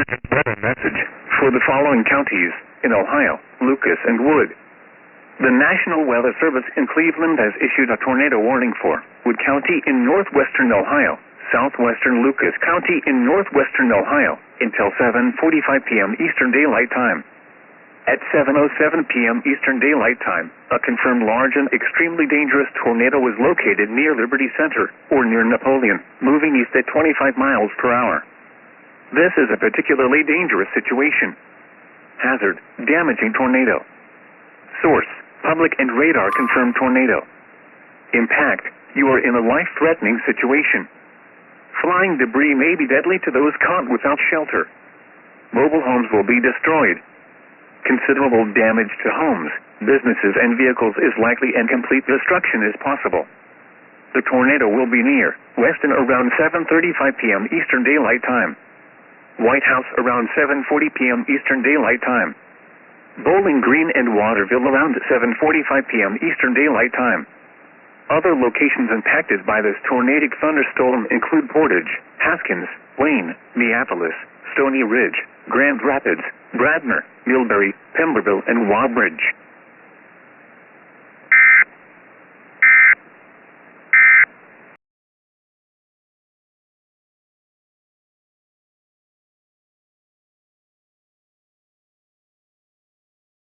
Weather message for the following counties in Ohio: Lucas and Wood. The National Weather Service in Cleveland has issued a tornado warning for Wood County in northwestern Ohio, southwestern Lucas County in northwestern Ohio, until 7:45 p.m. Eastern Daylight Time. At 7:07 p.m. Eastern Daylight Time, a confirmed large and extremely dangerous tornado was located near Liberty Center, or near Napoleon, moving east at 25 miles per hour. This is a particularly dangerous situation. Hazard: damaging tornado. Source: public and radar confirmed tornado. Impact: you are in a life-threatening situation. Flying debris may be deadly to those caught without shelter. Mobile homes will be destroyed. Considerable damage to homes, businesses, and vehicles is likely, and complete destruction is possible. The tornado will be near Weston around 7:35 p.m. Eastern Daylight Time. White House around 7:40 p.m. Eastern Daylight Time. Bowling Green and Waterville around 7:45 p.m. Eastern Daylight Time. Other locations impacted by this tornadic thunderstorm include Portage, Haskins, Wayne, Neapolis, Stony Ridge, Grand Rapids, Bradner, Millbury, Pemberville, and Wabridge.